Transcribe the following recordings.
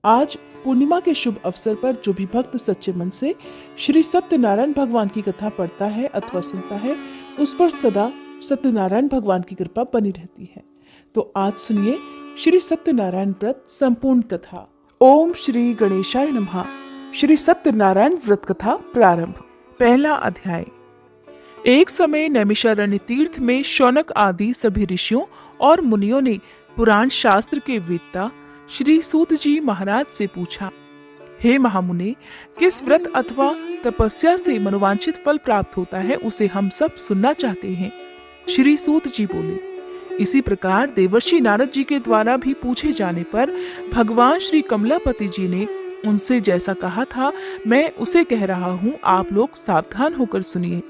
आज पूर्णिमा के शुभ अवसर पर जो भी भक्त सच्चे मन से श्री सत्यनारायण भगवान की कथा पढ़ता है अथवा सुनता है, उस पर सदा सत्यनारायण भगवान की कृपा बनी रहती है। तो आज सुनिए श्री सत्यनारायण व्रत संपूर्ण कथा। ओम श्री गणेशाय नमः। श्री सत्यनारायण व्रत कथा प्रारंभ। पहला अध्याय। एक समय नैमिषारण्य तीर्थ में शौनक आदि सभी ऋषियों और मुनियों ने पुराण शास्त्र के वेत्ता श्री सूत जी महाराज से पूछा, हे महामुने, किस व्रत अथवा तपस्या से मनोवांछित फल प्राप्त होता है, उसे हम सब सुनना चाहते हैं। श्री सूत जी बोले, इसी प्रकार देवर्षि नारद जी के द्वारा भी पूछे जाने पर भगवान श्री कमलापति जी ने उनसे जैसा कहा था, मैं उसे कह रहा हूँ, आप लोग सावधान होकर सुनिए।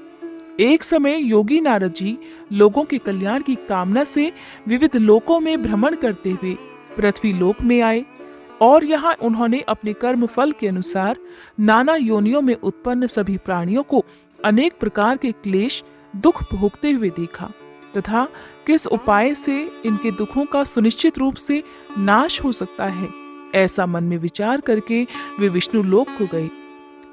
एक समय योगी नारद जी लोगों के कल्याण की कामना से विविध लोकों में भ्रमण करते हुए पृथ्वी लोक में आए और यहाँ उन्होंने अपने कर्म फल के अनुसार नाना योनियों में उत्पन्न सभी प्राणियों को अनेक प्रकार के क्लेश दुख भोगते हुए देखा तथा किस उपाय से इनके दुखों का सुनिश्चित रूप से नाश हो सकता है, ऐसा मन में विचार करके वे विष्णु लोक को गए।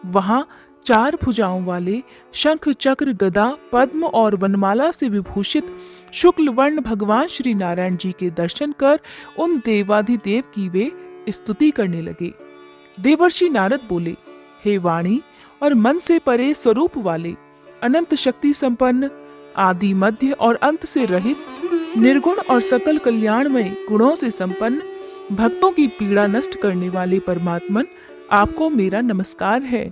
वहां 4 भुजाओं वाले शंख चक्र गदा पद्म और वनमाला से विभूषित शुक्ल वर्ण भगवान श्री नारायण जी के दर्शन कर उन देवाधिदेव की वे स्तुति करने लगे। देवर्षि नारद बोले, हे वाणी और मन से परे स्वरूप वाले, अनंत शक्ति संपन्न, आदि मध्य और अंत से रहित, निर्गुण और सकल कल्याणमय गुणों से संपन्न, भक्तों की पीड़ा नष्ट करने वाले परमात्मन, आपको मेरा नमस्कार है।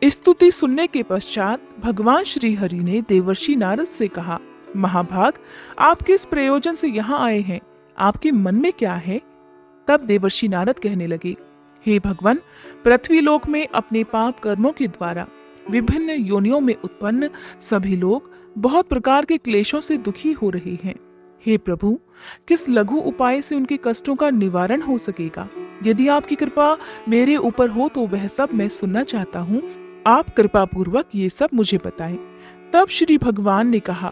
स्तुति सुनने के पश्चात भगवान श्री हरि ने देवर्षि नारद से कहा, महाभाग, आप किस प्रयोजन से यहाँ आए हैं, आपके मन में क्या है? तब देवर्षि नारद कहने लगे, हे भगवान, पृथ्वी लोक में अपने पाप कर्मों के द्वारा विभिन्न योनियों में उत्पन्न सभी लोग बहुत प्रकार के क्लेशों से दुखी हो रहे हैं। हे प्रभु, किस लघु उपाय से उनके कष्टों का निवारण हो सकेगा? यदि आपकी कृपा मेरे ऊपर हो तो वह सब मैं सुनना चाहता हूँ। आप कृपा पूर्वक ये सब मुझे बताएं। तब श्री भगवान ने कहा,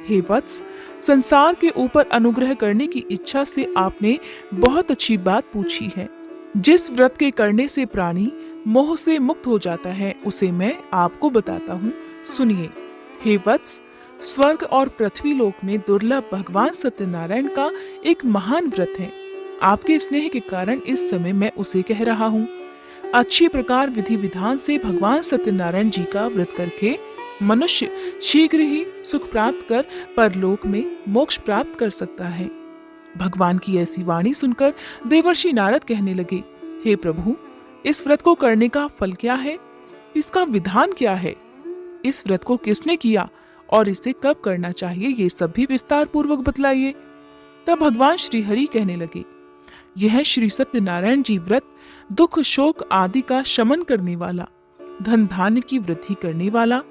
हे वत्स, संसार के ऊपर अनुग्रह करने की इच्छा से आपने बहुत अच्छी बात पूछी है। जिस व्रत के करने से प्राणी मोह से मुक्त हो जाता है, उसे मैं आपको बताता हूँ, सुनिए। हे वत्स, स्वर्ग और पृथ्वी लोक में दुर्लभ भगवान सत्यनारायण का एक महान व्रत है। आपके स्नेह के कारण इस समय मैं उसे कह रहा हूँ। अच्छी प्रकार विधि विधान से भगवान सत्यनारायण जी का व्रत करके मनुष्य शीघ्र ही सुख प्राप्त कर परलोक में मोक्ष प्राप्त कर सकता है। भगवान की ऐसी वाणी सुनकर देवर्षि नारद कहने लगे, हे प्रभु, इस व्रत को करने का फल क्या है? इसका विधान क्या है? इस व्रत को किसने किया और इसे कब करना चाहिए, ये सब भी विस्तार पूर्वक बतलाइए। तब भगवान श्री हरि कहने लगे, यह श्री सत्यनारायण जी व्रत दुख शोक आदि का शमन करने वाला, धन धान्य की वृद्धि करने वाला,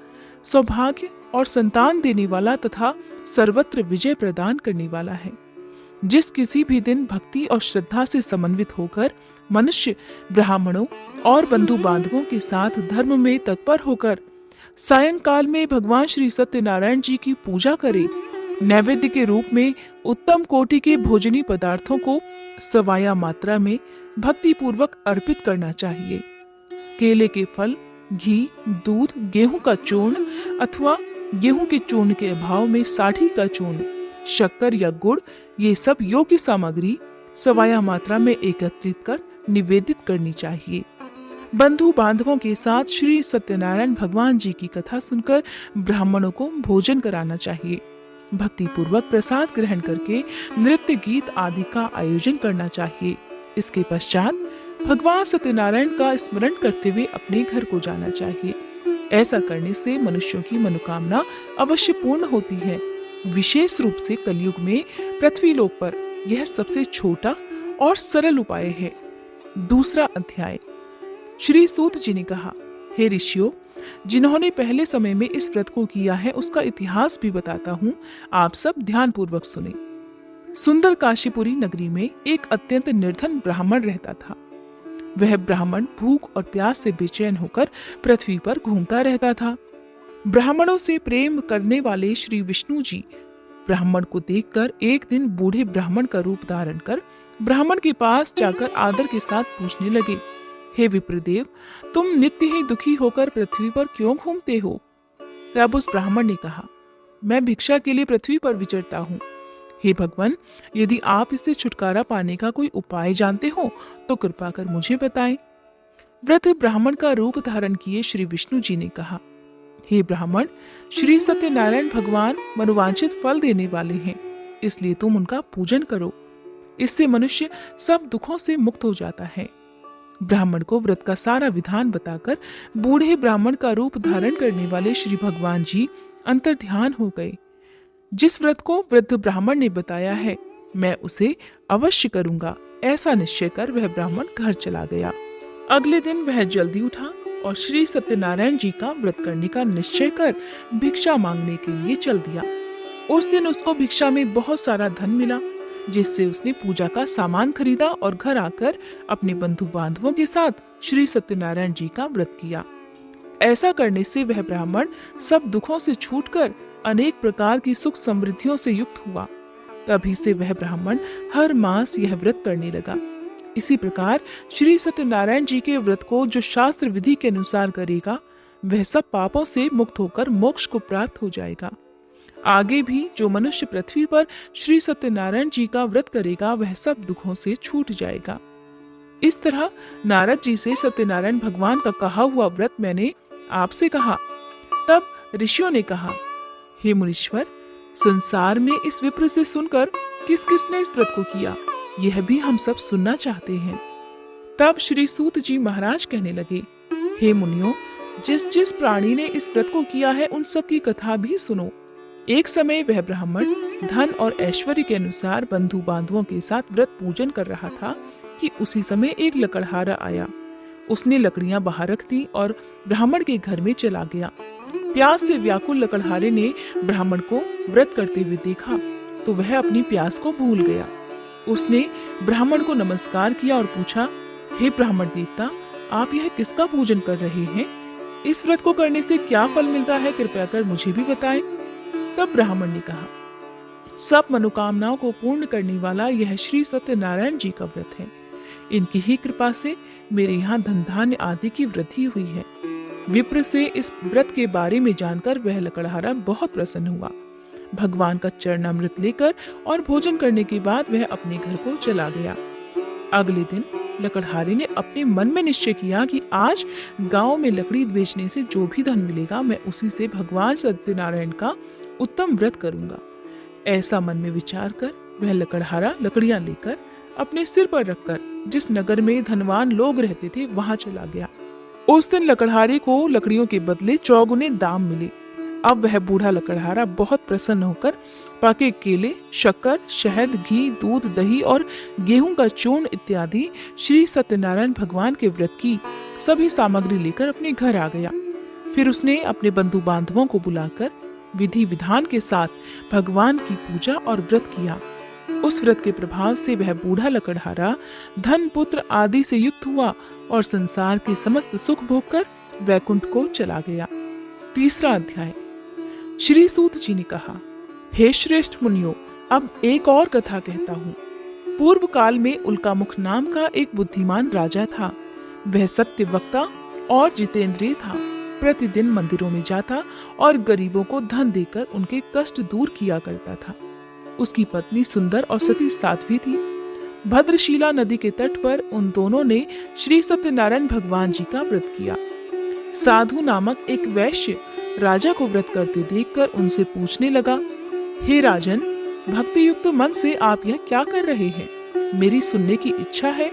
सौभाग्य और संतान देने वाला तथा सर्वत्र विजय प्रदान करने वाला है। जिस किसी भी दिन भक्ति और श्रद्धा से समन्वित होकर मनुष्य ब्राह्मणों और बंधु बांधवों के साथ धर्म में तत्पर होकर सायंकाल में भगवान श्री सत्यनारायण जी की पूजा करे, नैवेद्य के रूप में उत्तम कोटि के भोजनी पदार्थों को सवाया मात्रा में भक्ति पूर्वक अर्पित करना चाहिए। केले के फल, घी, दूध, गेहूं का चूर्ण अथवा गेहूं के चूर्ण के अभाव में साठी का चूर्ण, शक्कर या गुड़, ये सब योग्य सामग्री सवाया मात्रा में एकत्रित कर निवेदित करनी चाहिए। बंधु बांधवों के साथ श्री सत्यनारायण भगवान जी की कथा सुनकर ब्राह्मणों को भोजन कराना चाहिए। भक्ति पूर्वक प्रसाद ग्रहण करके नृत्य गीत आदि का आयोजन करना चाहिए। इसके पश्चात भगवान सत्यनारायण का स्मरण करते हुए अपने घर को जाना चाहिए। ऐसा करने से मनुष्यों की मनोकामना अवश्य पूर्ण होती है। विशेष रूप से कलयुग में पृथ्वी लोक पर यह सबसे छोटा और सरल उपाय है। दूसरा अध्याय। श्री सूत जी ने कहा, हे ऋषियों, जिन्होंने पहले समय में इस व्रत को किया है उसका इतिहास भी बताता हूँ, आप सब ध्यान पूर्वक सुने। सुंदर काशीपुरी नगरी में एक अत्यंत निर्धन ब्राह्मण रहता था। वह ब्राह्मण भूख और प्यास से बेचैन होकर पृथ्वी पर घूमता रहता था। ब्राह्मणों से प्रेम करने वाले श्री विष्णु जी ब्राह्मण को देखकर एक दिन बूढ़े ब्राह्मण का रूप धारण कर ब्राह्मण के पास जाकर आदर के साथ पूछने लगे, हे विप्रदेव, तुम नित्य ही दुखी होकर पृथ्वी पर क्यों घूमते हो? तब उस ब्राह्मण ने कहा, मैं भिक्षा के लिए पृथ्वी पर विचरता हूँ। हे भगवान, यदि आप इससे छुटकारा पाने का कोई उपाय जानते हो तो कृपा कर मुझे बताएं। वृद्ध ब्राह्मण का रूप धारण किए श्री विष्णु जी ने कहा, हे ब्राह्मण, श्री सत्यनारायण भगवान मनोवांछित फल देने वाले हैं, इसलिए तुम उनका पूजन करो। इससे मनुष्य सब दुखों से मुक्त हो जाता है। ब्राह्मण को व्रत का सारा विधान बताकर बूढ़े ब्राह्मण का रूप धारण करने वाले श्री भगवान जी अंतर्ध्यान हो गए। जिस व्रत को वृद्ध ब्राह्मण ने बताया है, मैं उसे अवश्य करूंगा, ऐसा निश्चय कर वह ब्राह्मण घर चला गया। अगले दिन वह जल्दी उठा और श्री सत्यनारायण जी का व्रत करने का निश्चय कर भिक्षा मांगने के लिए चल दिया। उस दिन उसको भिक्षा में बहुत सारा धन मिला, जिससे उसने पूजा का सामान खरीदा और घर आकर अपने बंधु बांधवों के साथ श्री सत्यनारायण जी का व्रत किया। ऐसा करने से वह ब्राह्मण सब दुखों से छूटकर अनेक प्रकार की सुख समृद्धियों से युक्त हुआ। तभी से वह ब्राह्मण हर मास यह व्रत करने लगा। इसी प्रकार श्री सत्यनारायण जी के व्रत को जो शास्त्र विधि के अनुसार करेगा, वह सब पापों से मुक्त होकर मोक्ष को प्राप्त हो जाएगा। आगे भी जो मनुष्य पृथ्वी पर श्री सत्यनारायण जी का व्रत करेगा, वह सब दुखों से छूट जाएगा। इस तरह नारद जी से सत्यनारायण भगवान का कहा हुआ व्रत मैंने आपसे कहा। तब ऋषियों ने कहा, हे मुनीश्वर, संसार में इस विप्र से सुनकर किस किसने इस व्रत को किया, यह भी हम सब सुनना चाहते हैं। तब श्री सूत जी महाराज कहने लगे, हे मुनियों, जिस जिस प्राणी ने इस व्रत को किया है, उन सब की कथा भी सुनो। एक समय वह ब्राह्मण धन और ऐश्वर्य के अनुसार बंधु बांधवों के साथ व्रत पूजन कर रहा था कि उसी समय एक लकड़हारा आया। उसने लकड़ियां बाहर रख दी और ब्राह्मण के घर में चला गया। प्यास से व्याकुल लकड़हारे ने ब्राह्मण को व्रत करते हुए देखा तो वह अपनी प्यास को भूल गया। उसने ब्राह्मण को नमस्कार किया और पूछा, हे ब्राह्मण देवता, आप यह किसका पूजन कर रहे हैं? इस व्रत को करने से क्या फल मिलता है, कृपया कर मुझे भी बताएं। तब ब्राह्मण ने कहा, सब मनोकामनाओं को पूर्ण करने वाला यह श्री सत्यनारायण जी का व्रत है। इनकी ही कृपा से मेरे यहाँ धन धान्य आदि की वृद्धि हुई है। विप्र से इस व्रत के बारे में जानकर वह लकड़हारा बहुत प्रसन्न हुआ। भगवान का चरणामृत लेकर और भोजन करने के बाद वह अपने घर को चला गया। अगले दिन लकड़हारे ने अपने मन में निश्चय किया कि आज गांव में लकड़ी बेचने से जो भी धन मिलेगा, मैं उसी से भगवान सत्यनारायण का उत्तम व्रत करूंगा। ऐसा मन में विचार कर वह लकड़हारा लकड़ियां लेकर अपने सिर पर रखकर जिस नगर में धनवान लोग रहते थे, वहां चला गया। उस दिन लकड़हारे को लकड़ियों के बदले चौगुने दाम मिले। अब वह बूढ़ा लकड़हारा बहुत प्रसन्न होकर पके केले, शक्कर, शहद, घी, दूध, दही और गेहूं का चूर्ण इत्यादि श्री सत्यनारायण भगवान के व्रत की सभी सामग्री लेकर अपने घर आ गया। फिर उसने अपने बंधु बांधवों को बुलाकर विधि विधान के साथ भगवान की पूजा और व्रत किया। उस व्रत के प्रभाव से वह बूढ़ा लकड़हारा धन पुत्र आदि से युक्त हुआ और संसार के समस्त सुख भोगकर वैकुंठ को चला गया। तीसरा अध्याय। श्री सूत जी ने कहा, हे श्रेष्ठ मुनियों, अब एक और कथा कहता हूँ। पूर्व काल में उल्कामुख नाम का एक बुद्धिमान राजा था। वह सत्य वक्ता और जितेंद्रिय था। प्रतिदिन मंदिरों में जाता और गरीबों को धन देकर उनके कष्ट दूर किया करता था। उसकी पत्नी सुंदर और सती साध्वी थी। भद्रशिला नदी के तट पर उन दोनों ने श्री सत्यनारायण भगवान जी का व्रत किया। साधु नामक एक वैश्य राजा को व्रत करते देखकर उनसे पूछने लगा, हे राजन, भक्ति युक्त मन से आप यह क्या कर रहे हैं? मेरी सुनने की इच्छा है।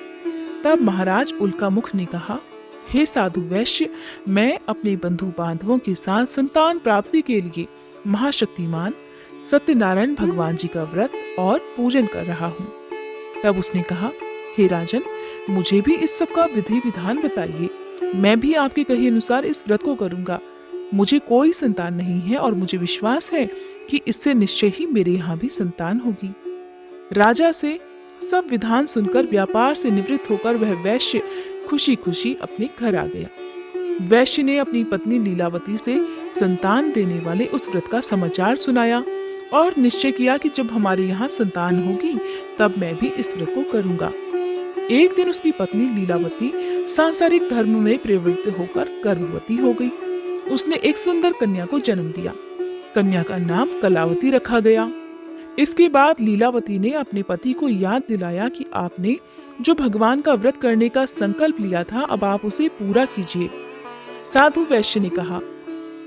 तब महाराज उल्कामुख ने कहा, हे साधु वैश्य, मैं अपने बंधु बांधवों के साथ संतान प्राप्ति के लिए महाशक्तिमान सत्यनारायण भगवान जी का व्रत और पूजन कर रहा हूँ। तब उसने कहा, हे राजन, मुझे भी इस सब का विधि विधान बताइए। मैं भी आपके कहे अनुसार इस व्रत को करूंगा। मुझे कोई संतान नहीं है और मुझे विश्वास है कि इससे निश्चय ही मेरे यहाँ भी संतान होगी। राजा से सब विधान सुनकर व्यापार से निवृत्त होकर वह वैश्य खुशी खुशी अपने घर आ गया। वैश्य ने अपनी पत्नी लीलावती से संतान देने वाले उस व्रत का समाचार सुनाया और निश्चय किया कि जब हमारे यहाँ संतान होगी तब मैं भी इस व्रत को करूंगा। एक दिन उसकी पत्नी लीलावती सांसारिक धर्म में प्रवृत्त होकर गर्भवती हो गई। उसने एक सुंदर कन्या को जन्म दिया। कन्या का नाम कलावती रखा गया। इसके बाद लीलावती ने अपने पति को याद दिलाया कि आपने जो भगवान का व्रत करने का संकल्प लिया था, अब आप उसे पूरा कीजिए। साधु वैश्य ने कहा,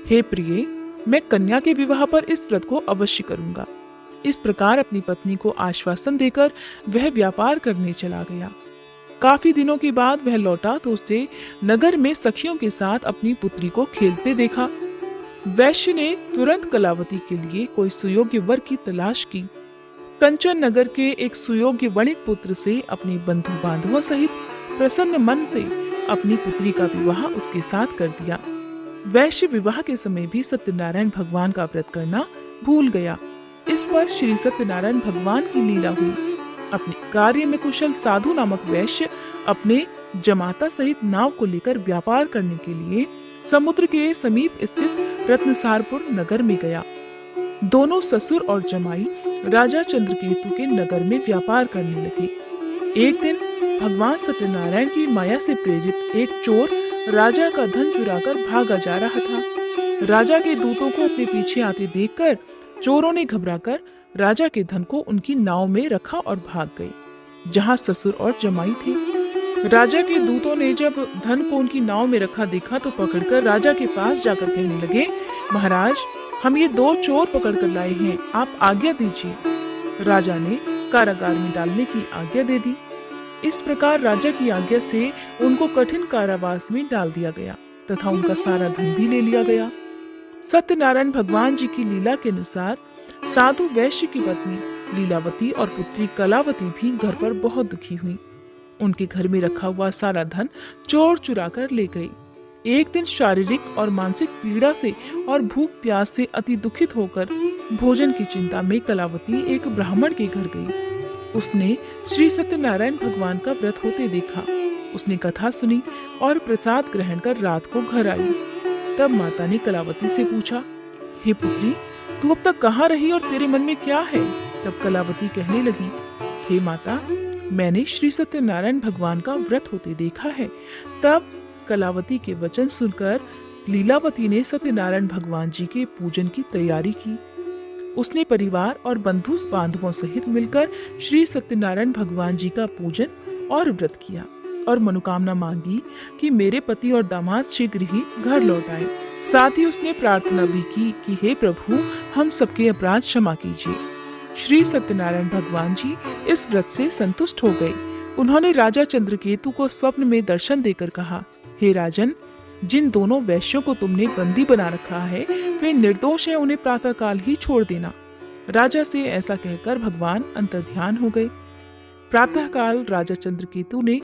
हे प्रिय, मैं कन्या के विवाह पर इस व्रत को अवश्य करूंगा। इस प्रकार अपनी पत्नी को आश्वासन देकर वह व्यापार करने चला गया। काफी दिनों के बाद वह लौटा तो उसने नगर में सखियों के साथ अपनी पुत्री को खेलते देखा। वैश्य ने तुरंत कलावती के लिए कोई सुयोग्य वर की तलाश की। कंचन नगर के एक सुयोग्य वणिक पुत्र से अपने बंधु बांधवों सहित प्रसन्न मन से अपनी पुत्री का विवाह उसके साथ कर दिया। वैश्य विवाह के समय भी सत्यनारायण भगवान का व्रत करना भूल गया। इस पर श्री सत्यनारायण भगवान की लीला हुई। अपने कार्य में कुशल साधु नामक वैश्य अपने जमाता सहित नाव को लेकर व्यापार करने के लिए समुद्र के समीप स्थित रत्नसारपुर नगर में गया। दोनों ससुर और जमाई राजा चंद्रकेतु के नगर में व्यापार करने लगे। एक दिन भगवान सत्यनारायण की माया से प्रेरित एक चोर राजा का धन चुराकर भागा जा रहा था। राजा के दूतों को अपने पीछे आते देखकर चोरों ने घबराकर राजा के धन को उनकी नाव में रखा और भाग गए, जहां ससुर और जमाई थे। राजा के दूतों ने जब धन को उनकी नाव में रखा देखा तो पकड़कर राजा के पास जाकर कहने लगे, महाराज, हम ये 2 चोर पकड़ कर लाए हैं, आप आज्ञा दीजिए। राजा ने कारागार में डालने की आज्ञा दे दी। इस प्रकार राजा की आज्ञा से उनको कठिन कारावास में डाल दिया गया तथा उनका सारा धन भी ले लिया गया। सत्यनारायण भगवान जी की लीला के अनुसार साधु वैश्य की पत्नी लीलावती और पुत्री कलावती भी घर पर बहुत दुखी हुई। उनके घर में रखा हुआ सारा धन चोर चुरा कर ले गए। एक दिन शारीरिक और मानसिक पीड़ा से और भूख प्यास से अति दुखित होकर भोजन की चिंता में कलावती एक ब्राह्मण के घर गई। उसने श्री सत्यनारायण भगवान का व्रत होते देखा। उसने कथा सुनी और प्रसाद ग्रहण कर रात को घर आई। तब माता ने कलावती से पूछा, हे पुत्री, तू अब तक कहाँ रही और तेरे मन में क्या है? तब कलावती कहने लगी, हे माता, मैंने श्री सत्यनारायण भगवान का व्रत होते देखा है। तब कलावती के वचन सुनकर लीलावती ने सत्यनारायण भगवान जी के पूजन की तैयारी की। उसने परिवार और बंधु बांधवों सहित मिलकर श्री सत्यनारायण भगवान जी का पूजन और व्रत किया और मनोकामना मांगी कि मेरे पति और दामाद शीघ्र ही घर लौट आए। साथ ही उसने प्रार्थना भी की कि हे प्रभु, हम सबके अपराध क्षमा कीजिए। श्री सत्यनारायण भगवान जी इस व्रत से संतुष्ट हो गए। उन्होंने राजा चंद्रकेतु को स्वप्न में दर्शन देकर कहा, हे राजन, जिन दोनों वैश्यों को तुमने बंदी बना रखा है वे निर्दोष हैं, उन्हें प्रातःकाल ही छोड़ देना। राजा से ऐसा कहकर भगवान अंतर्ध्यान हो गए। प्रातःकाल राजा चंद्रकेतु ने